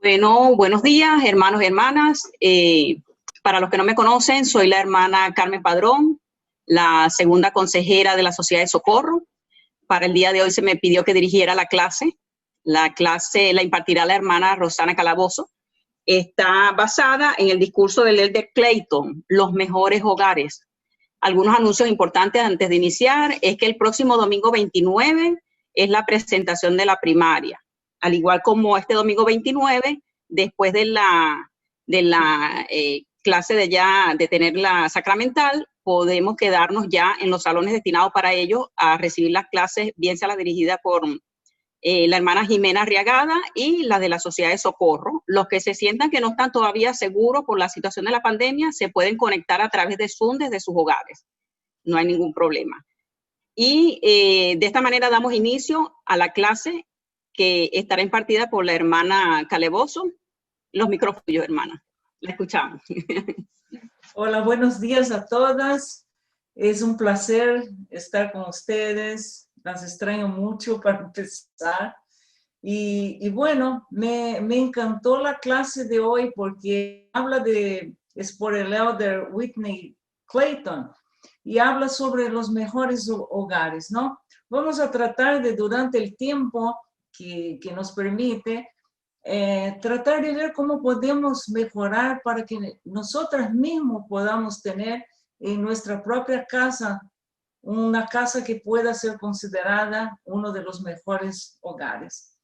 Bueno, buenos días, hermanos y hermanas. Para los que no me conocen, soy la hermana Carmen Padrón, la segunda consejera de la Sociedad de Socorro. Para el día de hoy se me pidió que dirigiera la clase. La clase la impartirá la hermana Rosana Calabozo. Está basada en el discurso del Elder Clayton, Los Mejores Hogares. Algunos anuncios importantes antes de iniciar es que el próximo domingo 29 es la presentación de la primaria. Al igual como este domingo 29, después de la clase de tener la sacramental, podemos quedarnos ya en los salones destinados para ellos a recibir las clases, bien sea la dirigida por la hermana Jimena Arriagada y la de la Sociedad de Socorro. Los que se sientan que no están todavía seguros por la situación de la pandemia, se pueden conectar a través de Zoom desde sus hogares. No hay ningún problema. Y de esta manera damos inicio a la clase que estará impartida por la hermana Calabozo. Los micrófonos, hermana. La escuchamos. Hola, buenos días a todas. Es un placer estar con ustedes. Las extraño mucho para empezar. Y bueno, me encantó la clase de hoy porque es por el Elder Whitney Clayton y habla sobre los mejores hogares, ¿no? Vamos a tratar de, durante el tiempo que nos permite, tratar de ver cómo podemos mejorar para que nosotras mismos podamos tener en nuestra propia casa una casa que pueda ser considerada uno de los mejores hogares.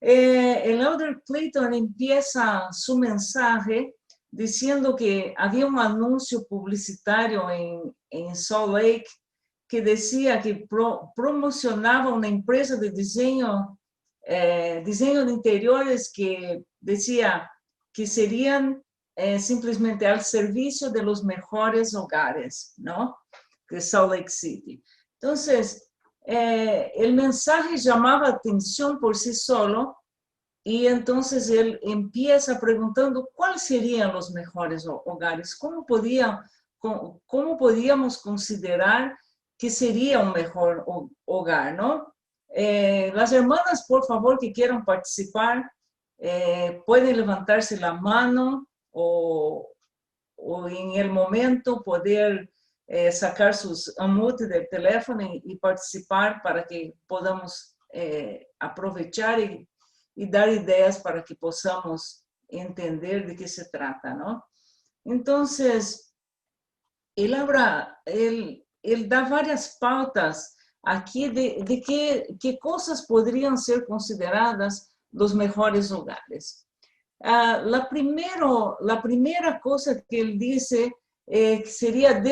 El Elder Clayton empieza su mensaje diciendo que había un anuncio publicitario en Salt Lake que decía que promocionaba una empresa de diseño de interiores que decía que serían simplemente al servicio de los mejores hogares, ¿no? De Salt Lake City. Entonces, el mensaje llamaba atención por sí solo y entonces él empieza preguntando cuáles serían los mejores hogares, cómo podíamos considerar que sería un mejor hogar, ¿no? Las hermanas, por favor, que quieran participar, pueden levantarse la mano o en el momento poder sacar sus unmute del teléfono y participar para que podamos aprovechar y dar ideas para que podamos entender de qué se trata, ¿no? Entonces, él da varias pautas aquí de qué cosas podrían ser consideradas los mejores hogares. La primera cosa que él dice sería,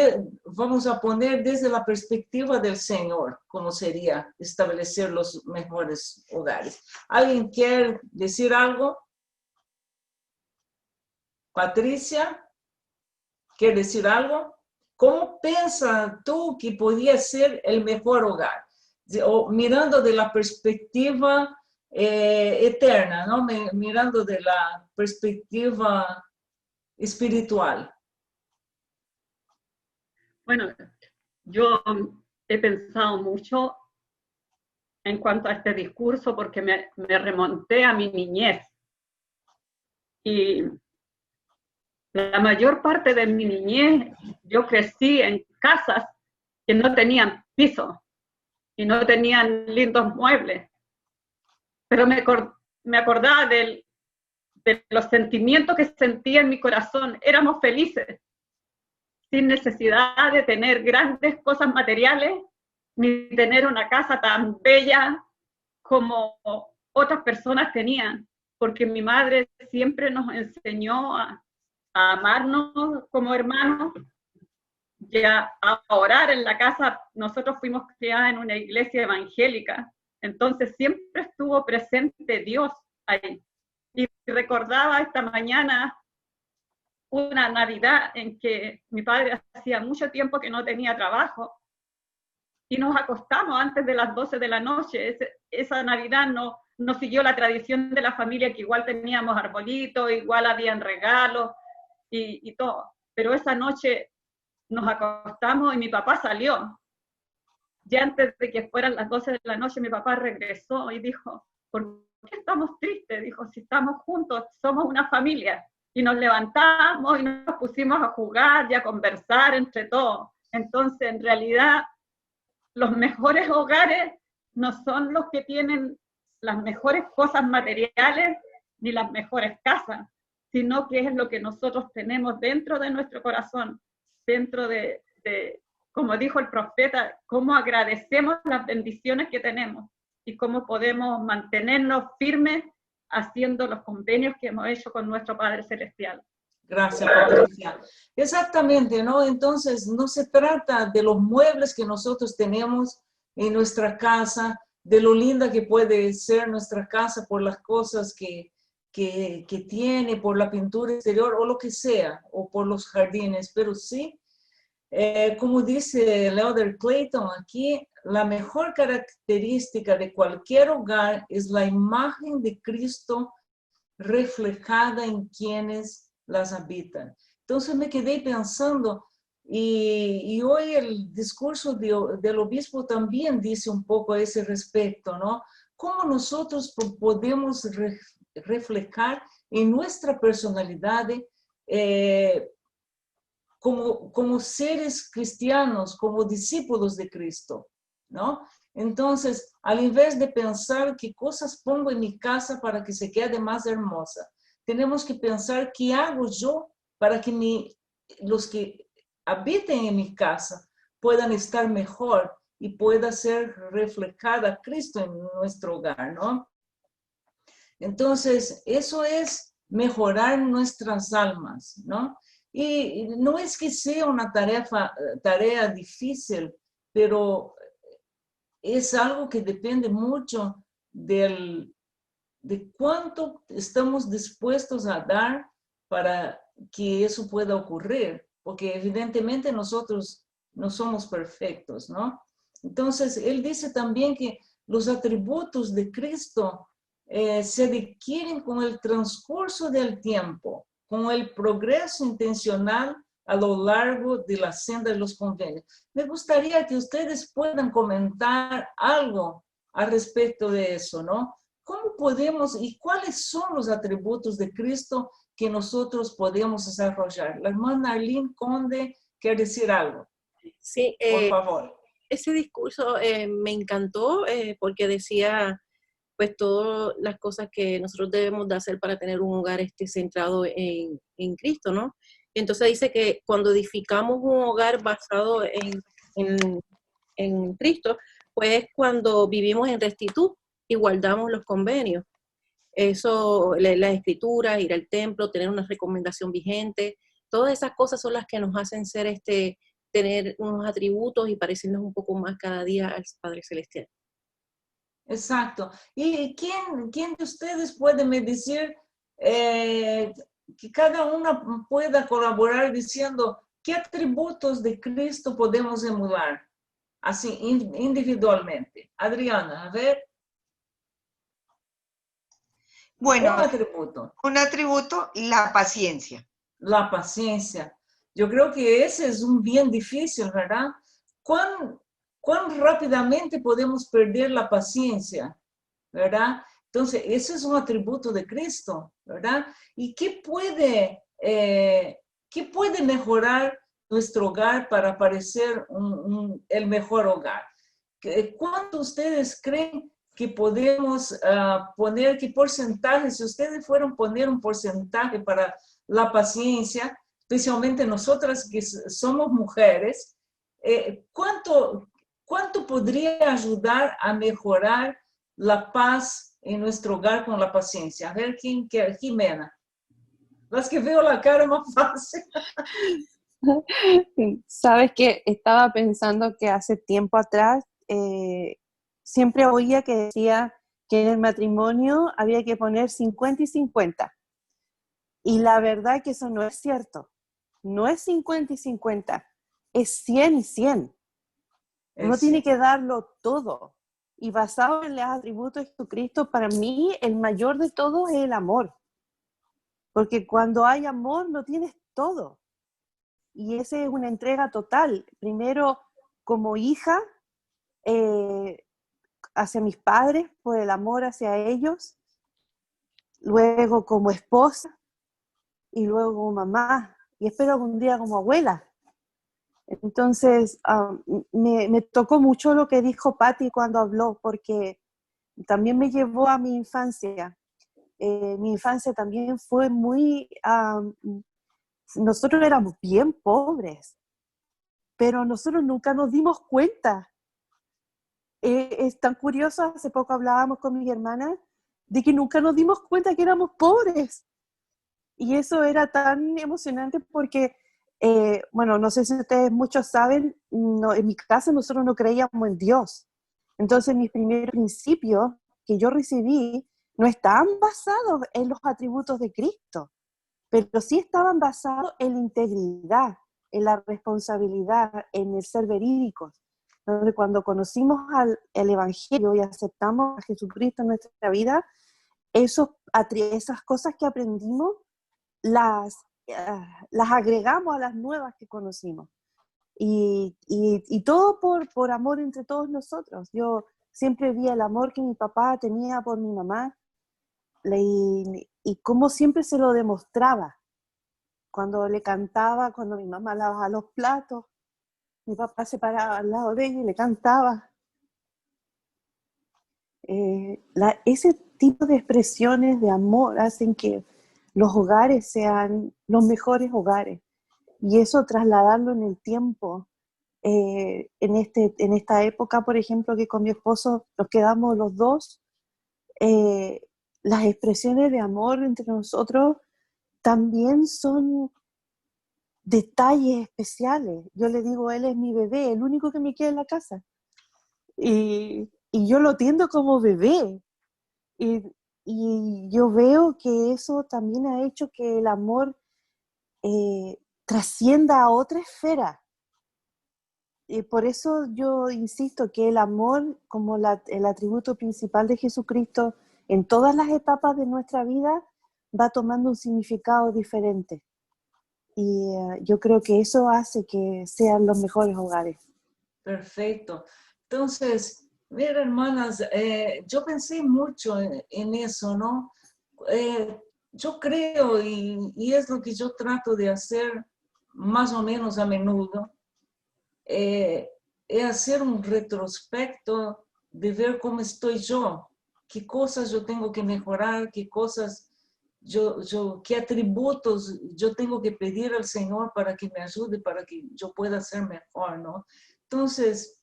vamos a poner desde la perspectiva del Señor, cómo sería establecer los mejores hogares. ¿Alguien quiere decir algo? Patricia, ¿quiere decir algo? ¿Cómo piensas tú que podría ser el mejor hogar? O mirando de la perspectiva eterna, ¿no? Mirando de la perspectiva espiritual. Bueno, yo he pensado mucho en cuanto a este discurso porque me remonté a mi niñez. Y la mayor parte de mi niñez yo crecí en casas que no tenían piso y no tenían lindos muebles. Pero me acordaba de los sentimientos que sentía en mi corazón. Éramos felices, sin necesidad de tener grandes cosas materiales, ni tener una casa tan bella como otras personas tenían, porque mi madre siempre nos enseñó a amarnos como hermanos y a orar en la casa. Nosotros fuimos criadas en una iglesia evangélica, entonces siempre estuvo presente Dios ahí. Y recordaba esta mañana una Navidad en que mi padre hacía mucho tiempo que no tenía trabajo y nos acostamos antes de las 12 de la noche. Esa Navidad no siguió la tradición de la familia, que igual teníamos arbolitos, igual habían regalos y todo. Pero esa noche nos acostamos y mi papá salió. Ya antes de que fueran las 12 de la noche, mi papá regresó y dijo, ¿por qué estamos tristes? Dijo, si estamos juntos, somos una familia. Y nos levantamos y nos pusimos a jugar y a conversar entre todos. Entonces, en realidad, los mejores hogares no son los que tienen las mejores cosas materiales ni las mejores casas, sino que es lo que nosotros tenemos dentro de nuestro corazón, dentro de como dijo el profeta, cómo agradecemos las bendiciones que tenemos y cómo podemos mantenernos firmes haciendo los convenios que hemos hecho con nuestro Padre Celestial. Gracias, Patricia. Exactamente, ¿no? Entonces, no se trata de los muebles que nosotros tenemos en nuestra casa, de lo linda que puede ser nuestra casa por las cosas que tiene, por la pintura exterior o lo que sea, o por los jardines, pero sí, como dice Elder Clayton aquí, la mejor característica de cualquier hogar es la imagen de Cristo reflejada en quienes las habitan. Entonces me quedé pensando, y hoy el discurso del obispo también dice un poco a ese respecto, ¿no? ¿Cómo nosotros podemos reflejar en nuestra personalidad como seres cristianos, como discípulos de Cristo, ¿no? Entonces, al invés de pensar qué cosas pongo en mi casa para que se quede más hermosa, tenemos que pensar qué hago yo para que los que habiten en mi casa puedan estar mejor y pueda ser reflejada Cristo en nuestro hogar, ¿no? Entonces, eso es mejorar nuestras almas, ¿no? Y no es que sea una tarea difícil, pero es algo que depende mucho de cuánto estamos dispuestos a dar para que eso pueda ocurrir, porque evidentemente nosotros no somos perfectos, ¿no? Entonces, él dice también que los atributos de Cristo se adquieren con el transcurso del tiempo, con el progreso intencional a lo largo de la senda de los convenios. Me gustaría que ustedes puedan comentar algo al respecto de eso, ¿no? ¿Cómo podemos y cuáles son los atributos de Cristo que nosotros podemos desarrollar? La hermana Arlene Conde quiere decir algo. Sí, por favor. Ese discurso me encantó porque decía pues todas las cosas que nosotros debemos de hacer para tener un hogar centrado en Cristo, ¿no? Entonces dice que cuando edificamos un hogar basado en Cristo, pues es cuando vivimos en rectitud y guardamos los convenios. Eso, las escrituras, ir al templo, tener una recomendación vigente, todas esas cosas son las que nos hacen ser tener unos atributos y parecernos un poco más cada día al Padre Celestial. Exacto. ¿Y quién de ustedes puede me decir que cada una pueda colaborar diciendo qué atributos de Cristo podemos emular? Así, individualmente. Adriana, a ver. Bueno, un atributo, la paciencia. La paciencia. Yo creo que ese es un bien difícil, ¿verdad? ¿Cuán rápidamente podemos perder la paciencia, ¿verdad? Entonces, ese es un atributo de Cristo, ¿verdad? ¿Y qué puede mejorar nuestro hogar para parecer el mejor hogar? ¿Cuánto ustedes creen que podemos poner, qué porcentaje, si ustedes fueran a poner un porcentaje para la paciencia, especialmente nosotras que somos mujeres, ¿cuánto podría ayudar a mejorar la paz en nuestro hogar con la paciencia? A ver, ¿quién quiere? Jimena. Las que veo la cara más fácil. Sabes que estaba pensando que hace tiempo atrás siempre oía que decía que en el matrimonio había que poner 50 y 50. Y la verdad que eso no es cierto. No es 50 y 50, es 100 y 100. Uno tiene que darlo todo. Y basado en los atributos de Jesucristo, para mí el mayor de todos es el amor. Porque cuando hay amor, lo tienes todo. Y esa es una entrega total. Primero, como hija, hacia mis padres, por el amor hacia ellos, luego como esposa y luego como mamá y espero algún día como abuela. Entonces, me tocó mucho lo que dijo Patti cuando habló, porque también me llevó a mi infancia. Mi infancia también fue muy... nosotros éramos bien pobres, pero nosotros nunca nos dimos cuenta. Es tan curioso, hace poco hablábamos con mis hermanas, de que nunca nos dimos cuenta que éramos pobres. Y eso era tan emocionante porque, bueno, no sé si ustedes muchos saben, no, en mi casa nosotros no creíamos en Dios. Entonces mis primeros principios que yo recibí no estaban basados en los atributos de Cristo, pero sí estaban basados en la integridad, en la responsabilidad, en el ser verídicos. Entonces, cuando conocimos el Evangelio y aceptamos a Jesucristo en nuestra vida, esas cosas que aprendimos las agregamos a las nuevas que conocimos. Y todo por amor entre todos nosotros. Yo siempre vi el amor que mi papá tenía por mi mamá y cómo siempre se lo demostraba. Cuando le cantaba, cuando mi mamá lavaba los platos, mi papá se paraba al lado de ella y le cantaba. Ese tipo de expresiones de amor hacen que los hogares sean los mejores hogares. Y eso trasladarlo en el tiempo. En esta época, por ejemplo, que con mi esposo nos quedamos los dos, las expresiones de amor entre nosotros también son detalles especiales. Yo le digo, él es mi bebé, el único que me queda en la casa. Y yo lo atiendo como bebé. Y yo veo que eso también ha hecho que el amor trascienda a otra esfera. Y por eso yo insisto que el amor, como el atributo principal de Jesucristo, en todas las etapas de nuestra vida, va tomando un significado diferente. Y yo creo que eso hace que sean los mejores hogares. Perfecto. Entonces, mira, hermanas, yo pensé mucho en eso, ¿no? Yo creo, y es lo que yo trato de hacer más o menos a menudo, es hacer un retrospecto de ver cómo estoy yo, qué cosas yo tengo que mejorar, qué cosas qué atributos yo tengo que pedir al Señor para que me ayude, para que yo pueda ser mejor, ¿no? Entonces,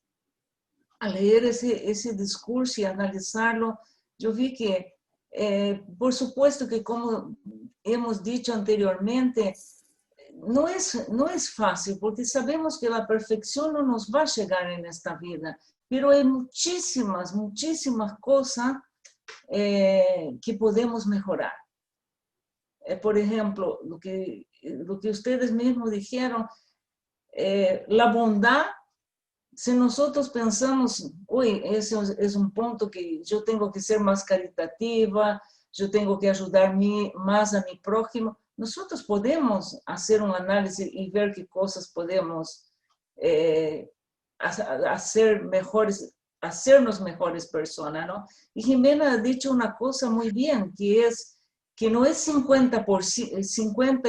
al leer ese discurso y analizarlo, yo vi que, por supuesto que como hemos dicho anteriormente, no es fácil, porque sabemos que la perfección no nos va a llegar en esta vida, pero hay muchísimas cosas que podemos mejorar. Por ejemplo, lo que ustedes mismos dijeron, la bondad, si nosotros pensamos, uy, ese es un punto que yo tengo que ser más caritativa, yo tengo que ayudar más a mi prójimo, nosotros podemos hacer un análisis y ver qué cosas podemos hacernos mejores personas, ¿no? Y Jimena ha dicho una cosa muy bien, que no es 50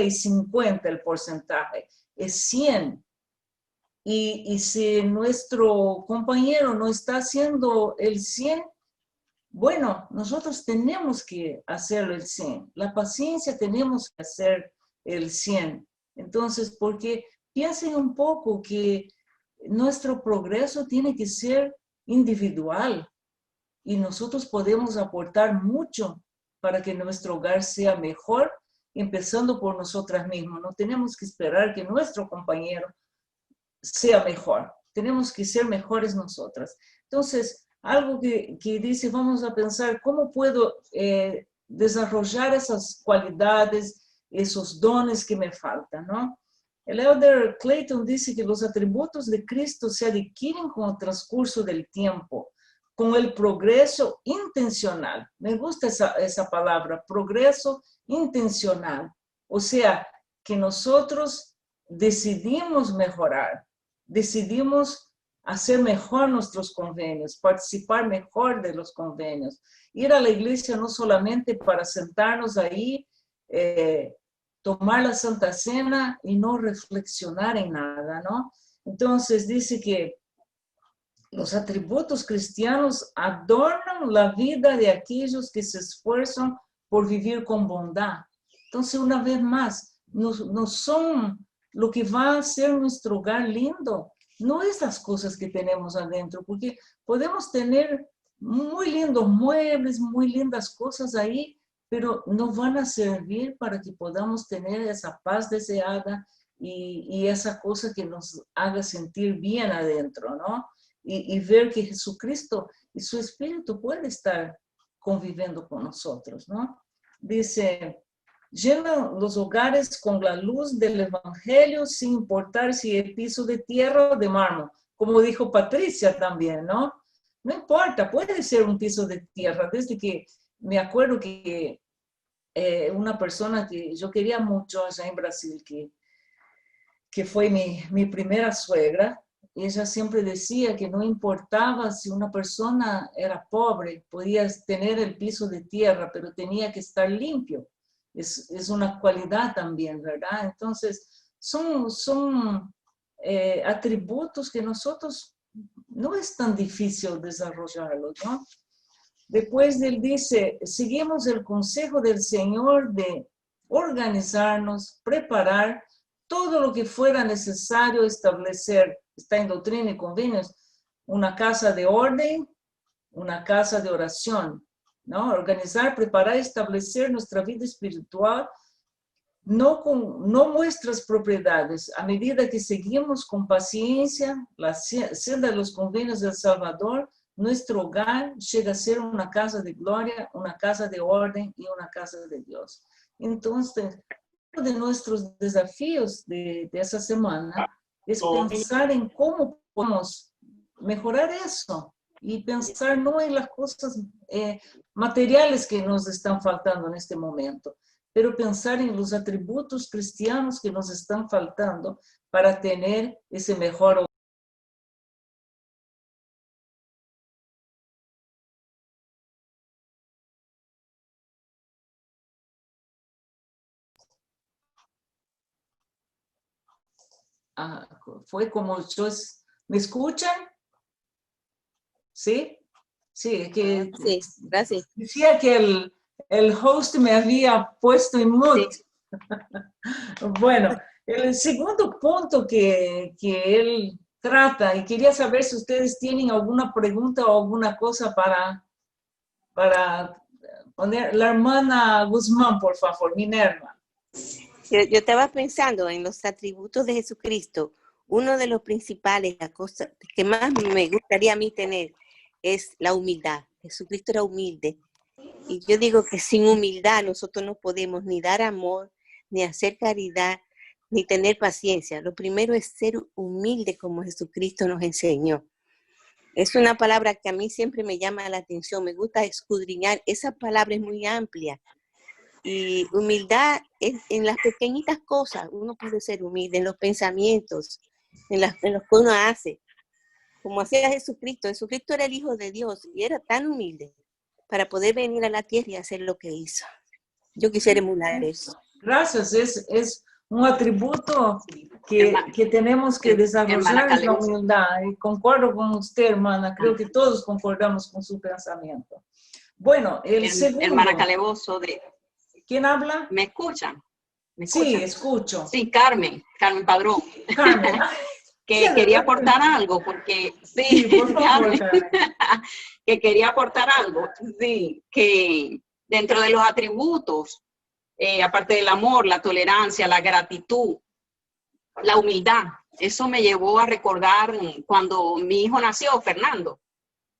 y 50 el porcentaje, es 100. Y si nuestro compañero no está haciendo el 100, bueno, nosotros tenemos que hacerlo el 100. La paciencia tenemos que hacer el 100. Entonces, porque piensen un poco que nuestro progreso tiene que ser individual y nosotros podemos aportar mucho para que nuestro hogar sea mejor, empezando por nosotras mismas. No tenemos que esperar que nuestro compañero sea mejor. Tenemos que ser mejores nosotras. Entonces, algo que dice, vamos a pensar cómo puedo desarrollar esas cualidades, esos dones que me faltan, ¿no? El elder Clayton dice que los atributos de Cristo se adquieren con el transcurso del tiempo, con el progreso intencional. Me gusta esa palabra, progreso intencional. O sea, que nosotros decidimos mejorar, decidimos hacer mejor nuestros convenios, participar mejor de los convenios. Ir a la iglesia no solamente para sentarnos ahí, tomar la Santa Cena y no reflexionar en nada, ¿no? Entonces dice que los atributos cristianos adornan la vida de aquellos que se esfuerzan por vivir con bondad. Entonces, una vez más, no son lo que va a hacer nuestro hogar lindo. No es las cosas que tenemos adentro, porque podemos tener muy lindos muebles, muy lindas cosas ahí, pero no van a servir para que podamos tener esa paz deseada y esa cosa que nos haga sentir bien adentro, ¿no? Y ver que Jesucristo y su Espíritu puede estar conviviendo con nosotros, ¿no? Dice, llenan los hogares con la luz del Evangelio sin importar si es piso de tierra o de mármol, como dijo Patricia también, ¿no? No importa, puede ser un piso de tierra. Desde que me acuerdo que una persona que yo quería mucho allá en Brasil, que fue mi primera suegra, ella siempre decía que no importaba si una persona era pobre, podía tener el piso de tierra, pero tenía que estar limpio. Es una cualidad también, ¿verdad? Entonces, son atributos que nosotros no es tan difícil desarrollarlos, ¿no? Después él dice, seguimos el consejo del Señor de organizarnos, preparar todo lo que fuera necesario establecer, está en Doctrina y Convenios, una casa de orden, una casa de oración, ¿no? Organizar, preparar, establecer nuestra vida espiritual, no nuestras propiedades. A medida que seguimos con paciencia la senda de los convenios del Salvador, nuestro hogar llega a ser una casa de gloria, una casa de orden y una casa de Dios. Entonces, uno de nuestros desafíos de esa semana es pensar en cómo podemos mejorar eso y pensar no en las cosas materiales que nos están faltando en este momento, pero pensar en los atributos cristianos que nos están faltando para tener ese mejor hogar. Fue como yo, ¿me escuchan? ¿Sí? Sí, que Sí, gracias. decía que el host me había puesto en mute. Sí. Bueno, el segundo punto que él trata, y quería saber si ustedes tienen alguna pregunta o alguna cosa para poner. La hermana Guzmán, por favor, Minerva. Yo estaba pensando en los atributos de Jesucristo. Uno de los principales, la cosa que más me gustaría a mí tener, es la humildad. Jesucristo era humilde. Y yo digo que sin humildad nosotros no podemos ni dar amor, ni hacer caridad, ni tener paciencia. Lo primero es ser humilde como Jesucristo nos enseñó. Es una palabra que a mí siempre me llama la atención. Me gusta escudriñar. Esa palabra es muy amplia. Y humildad es en las pequeñitas cosas. Uno puede ser humilde en los pensamientos, en lo que uno hace. Como hacía Jesucristo. Jesucristo era el Hijo de Dios y era tan humilde para poder venir a la tierra y hacer lo que hizo. Yo quisiera emular eso. Gracias, es un atributo que tenemos que desarrollar, es la humildad. Y concuerdo con usted, hermana, creo que todos concordamos con su pensamiento. Bueno, el segundo. Hermana Calevoso de... ¿Quién habla? ¿Me escuchan? ¿Me Sí, escuchan? escucho. Sí, Carmen Padrón. Carmen. Que quería aportar algo, porque sí, por favor, Carmen. Que quería aportar algo, sí, que dentro de los atributos, aparte del amor, la tolerancia, la gratitud, la humildad, eso me llevó a recordar cuando mi hijo nació, Fernando.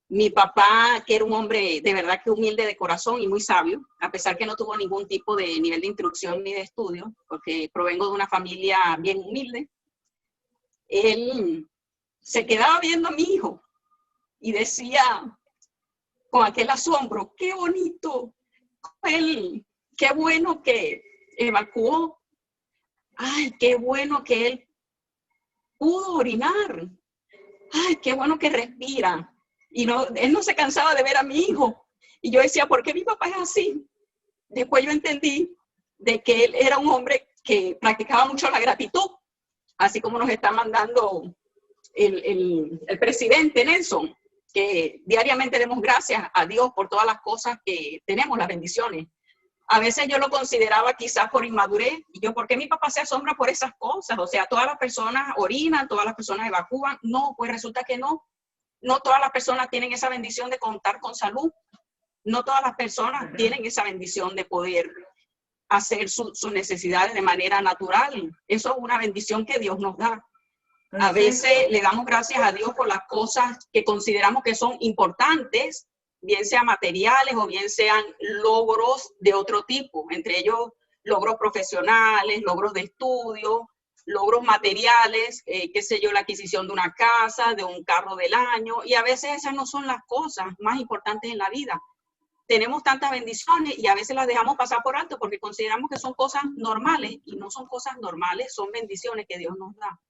Mi papá, que era un hombre de verdad que humilde de corazón y muy sabio, a pesar que no tuvo ningún tipo de nivel de instrucción ni de estudio, porque provengo de una familia bien humilde, él se quedaba viendo a mi hijo y decía con aquel asombro, qué bonito, él, qué bueno que evacuó, ay, qué bueno que él pudo orinar, ay, qué bueno que respira. Y no, él no se cansaba de ver a mi hijo. Y yo decía, ¿por qué mi papá es así? Después yo entendí de que él era un hombre que practicaba mucho la gratitud, así como nos está mandando el presidente Nelson, que diariamente demos gracias a Dios por todas las cosas que tenemos, las bendiciones. A veces yo lo consideraba quizás por inmadurez, y yo, ¿por qué mi papá se asombra por esas cosas? O sea, todas las personas orinan, todas las personas evacúan. No, pues resulta que no. No todas las personas tienen esa bendición de contar con salud. No todas las personas tienen esa bendición de poder hacer sus necesidades de manera natural. Eso es una bendición que Dios nos da. A veces le damos gracias a Dios por las cosas que consideramos que son importantes, bien sean materiales o bien sean logros de otro tipo, entre ellos logros profesionales, logros de estudio, logros materiales, qué sé yo, la adquisición de una casa, de un carro del año, y a veces esas no son las cosas más importantes en la vida. Tenemos tantas bendiciones y a veces las dejamos pasar por alto porque consideramos que son cosas normales, y no son cosas normales, son bendiciones que Dios nos da.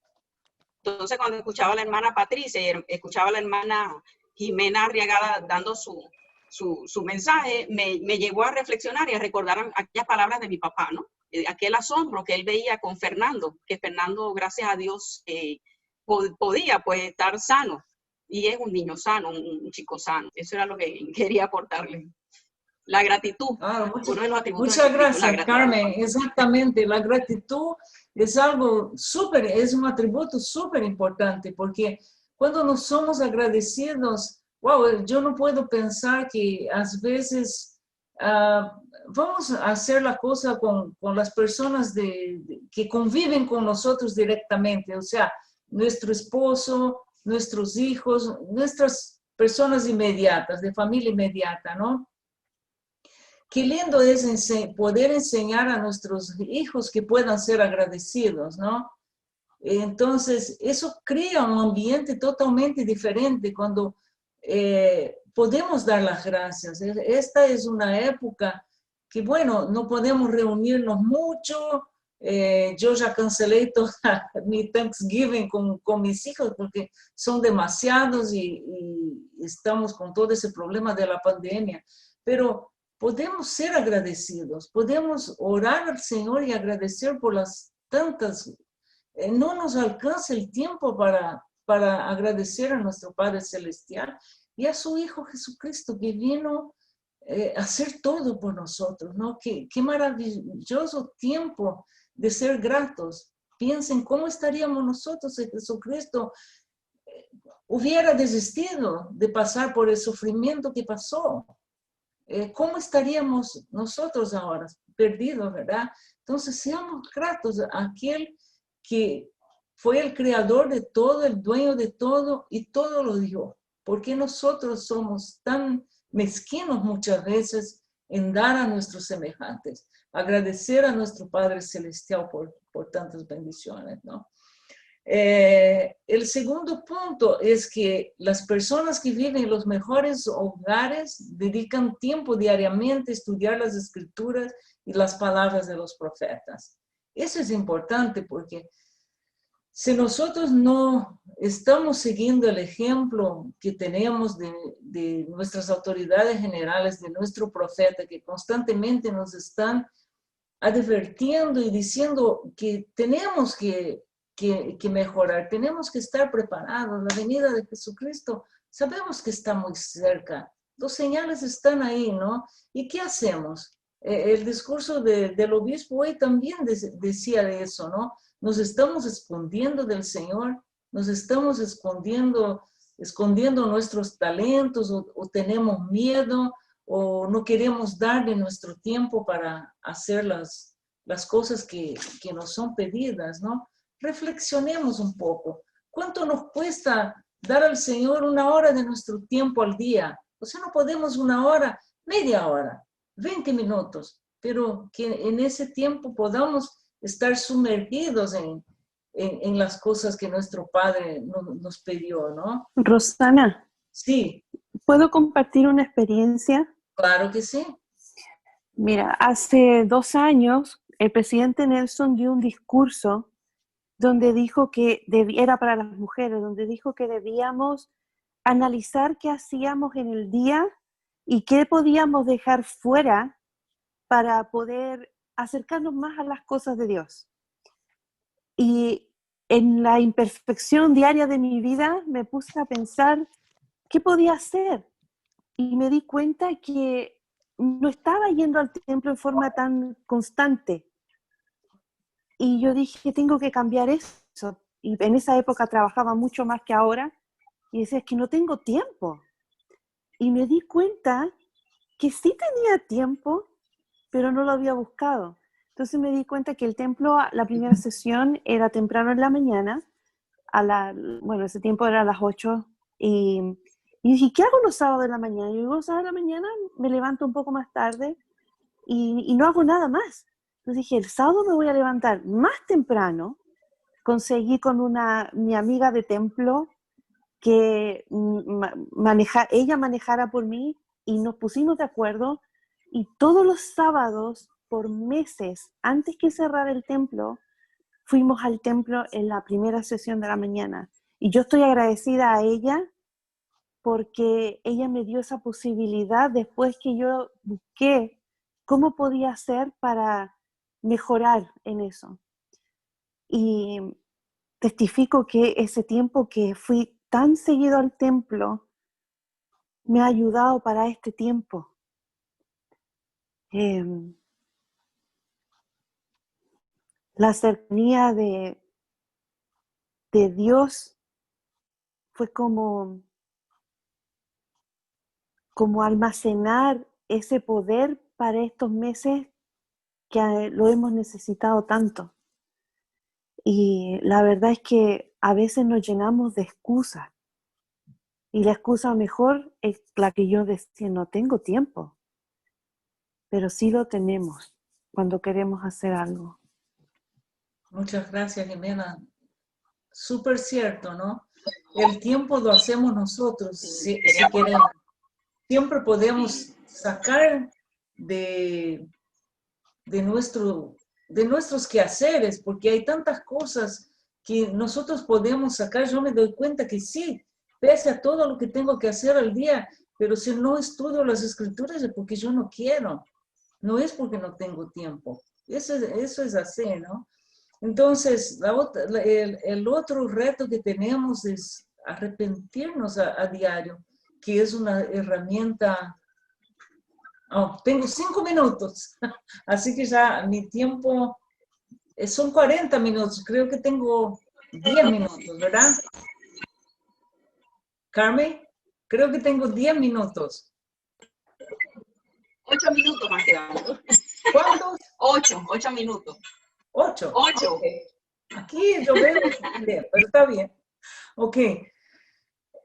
Entonces, cuando escuchaba a la hermana Patricia y escuchaba a la hermana Jimena Arriagada dando su mensaje, me llevó a reflexionar y a recordar aquellas palabras de mi papá, ¿no? Aquel asombro que él veía con Fernando, que Fernando, gracias a Dios, podía pues estar sano. Y es un niño sano, un chico sano. Eso era lo que quería aportarle. La gratitud. Uno de los atributos Muchas de gracias, Carmen. Exactamente, la gratitud es algo súper, es un atributo súper importante, porque cuando no somos agradecidos, wow, yo no puedo pensar que a veces vamos a hacer la cosa con las personas que conviven con nosotros directamente, o sea, nuestro esposo, nuestros hijos, nuestras personas inmediatas, de familia inmediata, ¿no? Qué lindo es poder enseñar a nuestros hijos que puedan ser agradecidos, ¿no? Entonces, eso crea un ambiente totalmente diferente cuando podemos dar las gracias. Esta es una época que, bueno, no podemos reunirnos mucho. Yo ya cancelé toda mi Thanksgiving con mis hijos porque son demasiados y estamos con todo ese problema de la pandemia. Pero podemos ser agradecidos, podemos orar al Señor y agradecer por las tantas. No nos alcanza el tiempo para agradecer a nuestro Padre Celestial y a su Hijo Jesucristo que vino a hacer todo por nosotros, ¿no? Qué maravilloso tiempo de ser gratos. Piensen cómo estaríamos nosotros si Jesucristo hubiera desistido de pasar por el sufrimiento que pasó. ¿Cómo estaríamos nosotros ahora? Perdidos, ¿verdad? Entonces, seamos gratos a aquel que fue el creador de todo, el dueño de todo y todo lo dio. ¿Por qué nosotros somos tan mezquinos muchas veces en dar a nuestros semejantes? Agradecer a nuestro Padre Celestial por tantas bendiciones, ¿no? El segundo punto es que las personas que viven en los mejores hogares dedican tiempo diariamente a estudiar las escrituras y las palabras de los profetas. Eso es importante porque si nosotros no estamos siguiendo el ejemplo que tenemos de nuestras autoridades generales, de nuestro profeta, que constantemente nos están advirtiendo y diciendo que tenemos que mejorar, tenemos que estar preparados. La venida de Jesucristo sabemos que está muy cerca, los señales están ahí, ¿no? ¿Y qué hacemos? El discurso del obispo hoy también decía de eso, ¿no? Nos estamos escondiendo del Señor, nos estamos escondiendo nuestros talentos o tenemos miedo o no queremos darle nuestro tiempo para hacer las cosas que nos son pedidas, ¿no? Reflexionemos un poco. ¿Cuánto nos cuesta dar al Señor 1 hora de nuestro tiempo al día? O sea, no podemos 1 hora, media hora, 20 minutos, pero que en ese tiempo podamos estar sumergidos en las cosas que nuestro Padre nos pidió, ¿no? Rosana, Sí. ¿puedo compartir una experiencia? Claro que sí. Mira, hace 2 años el presidente Nelson dio un discurso donde dijo que era para las mujeres, donde dijo que debíamos analizar qué hacíamos en el día y qué podíamos dejar fuera para poder acercarnos más a las cosas de Dios. Y en la imperfección diaria de mi vida me puse a pensar qué podía hacer. Y me di cuenta que no estaba yendo al templo en forma tan constante. Y yo dije, tengo que cambiar eso. Y en esa época trabajaba mucho más que ahora. Y decía, es que no tengo tiempo. Y me di cuenta que sí tenía tiempo, pero no lo había buscado. Entonces me di cuenta que el templo, la primera sesión era temprano en la mañana, bueno, ese tiempo era a las 8, y dije, ¿qué hago los sábados de la mañana? Y los sábados de la mañana me levanto un poco más tarde y no hago nada más. Entonces dije, el sábado me voy a levantar más temprano. Conseguí con mi amiga de templo que ella manejara por mí y nos pusimos de acuerdo y todos los sábados por meses, antes que cerrara el templo, fuimos al templo en la primera sesión de la mañana. Y yo estoy agradecida a ella porque ella me dio esa posibilidad después que yo busqué cómo podía hacer para mejorar en eso. Y testifico que ese tiempo que fui tan seguido al templo me ha ayudado para este tiempo. La cercanía de Dios fue como almacenar ese poder para estos meses que lo hemos necesitado tanto. Y la verdad es que a veces nos llenamos de excusas. Y la excusa mejor es la que yo decía, no tengo tiempo. Pero sí lo tenemos cuando queremos hacer algo. Muchas gracias, Jimena. Súper cierto, ¿no? El tiempo lo hacemos nosotros, si queremos. Siempre podemos sacar de nuestros quehaceres, porque hay tantas cosas que nosotros podemos sacar. Yo me doy cuenta que sí, pese a todo lo que tengo que hacer al día, pero si no estudio las escrituras es porque yo no quiero, no es porque no tengo tiempo. Eso es así, ¿no? Entonces, el otro reto que tenemos es arrepentirnos a diario, que es una herramienta. Oh, tengo 5 minutos, así que ya mi tiempo son 40 minutos, creo que tengo 10 minutos, ¿verdad? Carmen, creo que tengo 10 minutos. 8 minutos más quedando. ¿Cuántos? 8 minutos. 8. 8. Okay. Aquí yo veo, pero está bien. Ok.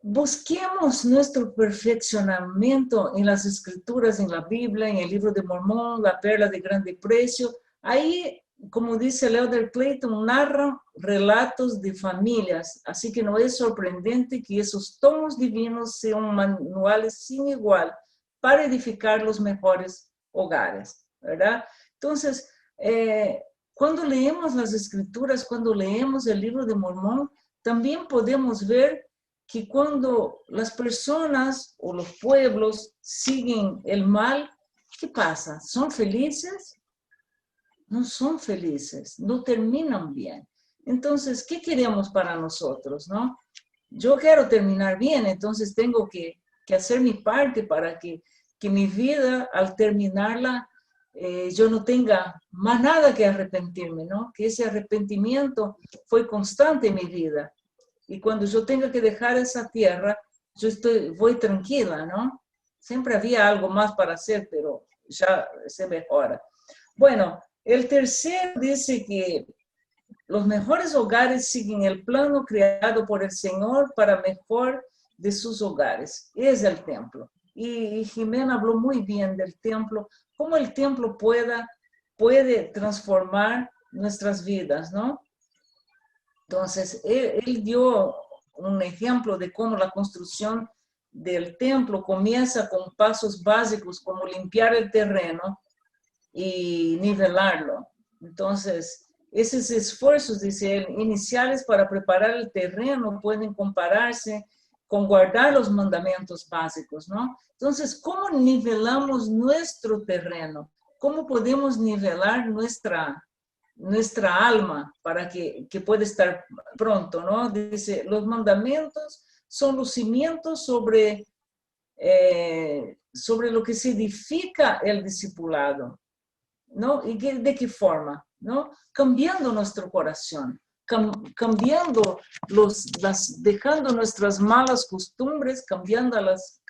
Busquemos nuestro perfeccionamiento en las escrituras, en la Biblia, en el libro de Mormón, la perla de grande precio. Ahí, como dice Leonard Clayton, narra relatos de familias, así que no es sorprendente que esos tomos divinos sean manuales sin igual para edificar los mejores hogares, ¿verdad? Entonces, cuando leemos las escrituras, cuando leemos el libro de Mormón, también podemos ver que cuando las personas o los pueblos siguen el mal, ¿qué pasa? ¿Son felices? No son felices, no terminan bien. Entonces, ¿qué queremos para nosotros, no? Yo quiero terminar bien, entonces tengo que hacer mi parte para que mi vida, al terminarla, yo no tenga más nada que arrepentirme, ¿no? Que ese arrepentimiento fue constante en mi vida. Y cuando yo tenga que dejar esa tierra, yo voy tranquila, ¿no? Siempre había algo más para hacer, pero ya se mejora. Bueno, el tercero dice que los mejores hogares siguen el plano creado por el Señor para mejor de sus hogares. Es el templo. Y Jimena habló muy bien del templo, cómo el templo puede transformar nuestras vidas, ¿no? Entonces, él dio un ejemplo de cómo la construcción del templo comienza con pasos básicos como limpiar el terreno y nivelarlo. Entonces, esos esfuerzos, dice él, iniciales para preparar el terreno pueden compararse con guardar los mandamientos básicos, ¿no? Entonces, ¿cómo nivelamos nuestro terreno? ¿Cómo podemos nivelar nuestra alma para que pueda estar pronto, ¿no? Dice, los mandamientos son los cimientos sobre lo que se edifica el discipulado, ¿no? ¿Y de qué forma? ¿No? Cambiando nuestro corazón, cambiando dejando nuestras malas costumbres, cambiándolas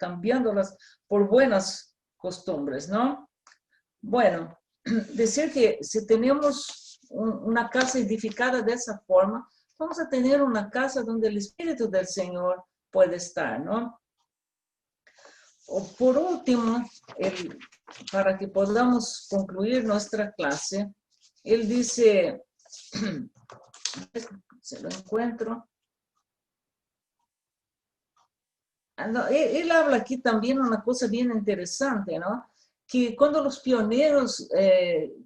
por buenas costumbres, ¿no? Bueno, decir que si tenemos una casa edificada de esa forma, vamos a tener una casa donde el Espíritu del Señor puede estar, ¿no? O por último, para que podamos concluir nuestra clase, él dice, se lo encuentro. No, él habla aquí también una cosa bien interesante, ¿no? Que cuando los pioneros,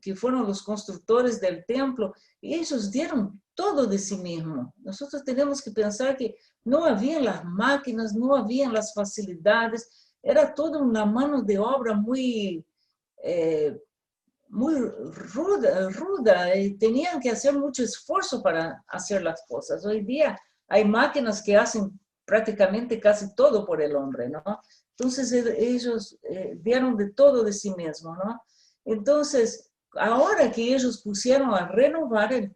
que fueron los constructores del templo, ellos dieron todo de sí mismos. Nosotros tenemos que pensar que no habían las máquinas, no habían las facilidades, era toda una mano de obra muy ruda, y tenían que hacer mucho esfuerzo para hacer las cosas. Hoy día hay máquinas que hacen prácticamente casi todo por el hombre, ¿no? Entonces ellos dieron de todo de sí mismos, ¿no? Entonces, ahora que ellos pusieron a renovar el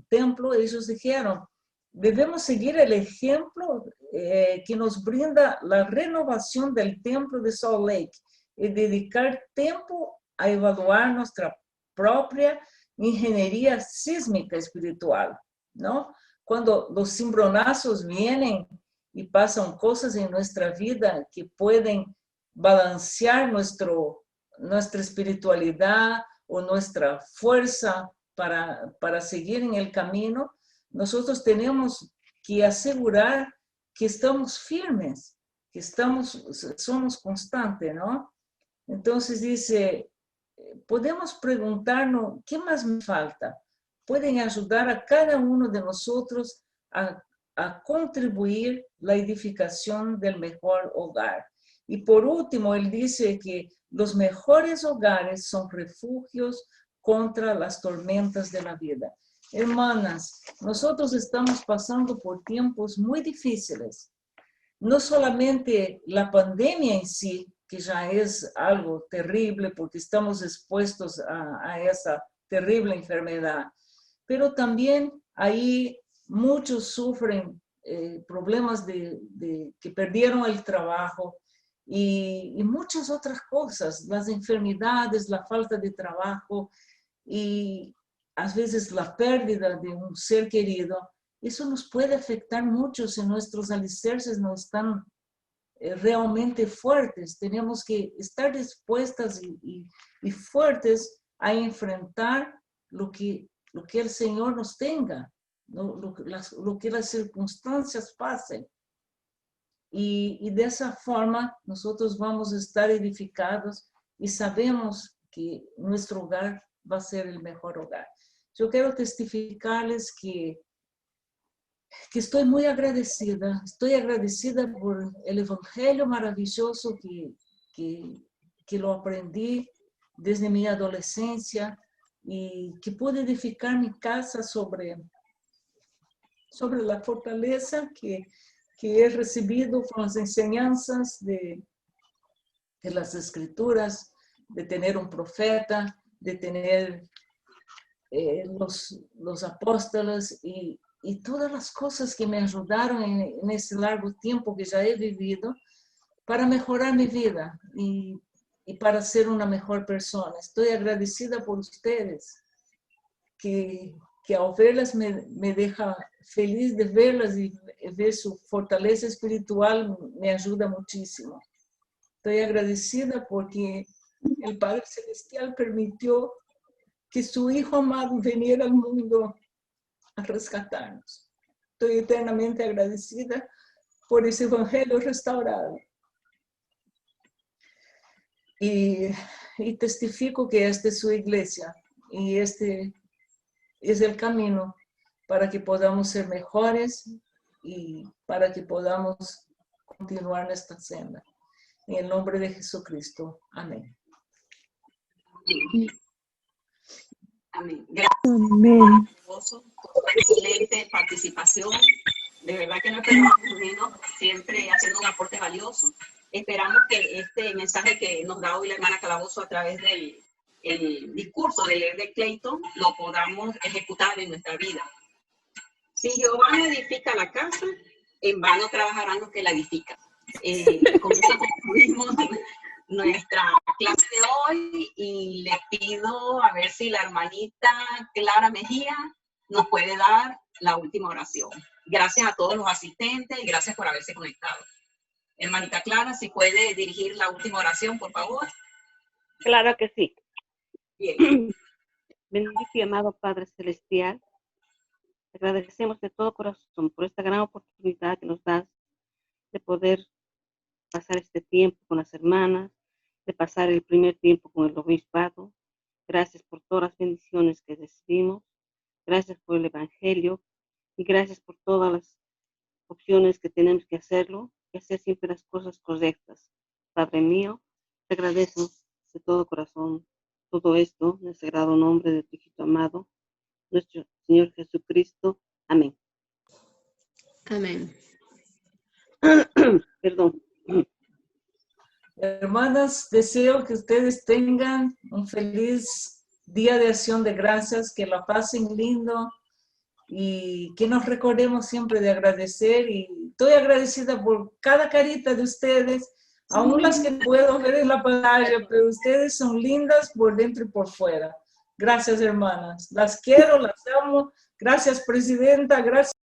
templo, ellos dijeron, debemos seguir el ejemplo que nos brinda la renovación del templo de Salt Lake y dedicar tiempo a evaluar nuestra propia ingeniería sísmica espiritual, ¿no? Cuando los cimbronazos vienen y pasan cosas en nuestra vida que pueden balancear nuestra espiritualidad o nuestra fuerza para seguir en el camino, nosotros tenemos que asegurar que estamos firmes, que somos constantes, ¿no? Entonces dice, podemos preguntarnos, ¿qué más me falta? Pueden ayudar a cada uno de nosotros a contribuir la edificación del mejor hogar. Y por último, él dice que los mejores hogares son refugios contra las tormentas de la vida. Hermanas, nosotros estamos pasando por tiempos muy difíciles. No solamente la pandemia en sí, que ya es algo terrible porque estamos expuestos a esa terrible enfermedad, pero también ahí muchos sufren problemas que perdieron el trabajo y muchas otras cosas, las enfermedades, la falta de trabajo y a veces la pérdida de un ser querido. Eso nos puede afectar mucho si nuestros alicerces no están realmente fuertes. Tenemos que estar dispuestas y fuertes a enfrentar lo que el Señor nos tenga, lo que las circunstancias pasen. Y de esa forma nosotros vamos a estar edificados y sabemos que nuestro hogar va a ser el mejor hogar. Yo quiero testificarles que estoy muy agradecida. Estoy agradecida por el evangelio maravilloso que lo aprendí desde mi adolescencia y que pude edificar mi casa sobre la fortaleza que he recibido con las enseñanzas de las escrituras, de tener un profeta, de tener los apóstoles y todas las cosas que me ayudaron en ese largo tiempo que ya he vivido para mejorar mi vida y para ser una mejor persona. Estoy agradecida por ustedes, que al verlas me deja feliz de verlas y ver su fortaleza espiritual me ayuda muchísimo. Estoy agradecida porque el Padre Celestial permitió que su Hijo amado viniera al mundo a rescatarnos. Estoy eternamente agradecida por ese evangelio restaurado. Y testifico que esta es su iglesia y este es el camino para que podamos ser mejores y para que podamos continuar en esta senda. En el nombre de Jesucristo. Amén. Amén. Gracias Amén. por su excelente participación. De verdad que no esperamos menos, siempre haciendo un aporte valioso. Esperamos que este mensaje que nos da hoy la hermana Calabozo a través del el discurso de leer de Clayton lo podamos ejecutar en nuestra vida. Si Jehová no edifica la casa, en vano trabajarán los que la edifican. Con esto concluimos nuestra clase de hoy y le pido a ver si la hermanita Clara Mejía nos puede dar la última oración. Gracias a todos los asistentes y gracias por haberse conectado. Hermanita Clara, si puede dirigir la última oración, por favor. Claro que sí. Bien. Bendito y amado Padre Celestial, te agradecemos de todo corazón por esta gran oportunidad que nos das de poder pasar este tiempo con las hermanas, de pasar el primer tiempo con el obispado. Gracias por todas las bendiciones que recibimos. Gracias por el Evangelio y gracias por todas las opciones que tenemos que hacerlo y hacer siempre las cosas correctas. Padre mío, te agradezco de todo corazón todo esto en el sagrado nombre de tu Hijito amado, nuestro Señor Jesucristo. Amén. Amén. Perdón. Hermanas, deseo que ustedes tengan un feliz día de acción de gracias, que la pasen lindo y que nos recordemos siempre de agradecer. Y estoy agradecida por cada carita de ustedes, aún las que puedo ver en la pantalla, pero ustedes son lindas por dentro y por fuera. Gracias, hermanas. Las quiero, las amo. Gracias, presidenta. Gracias.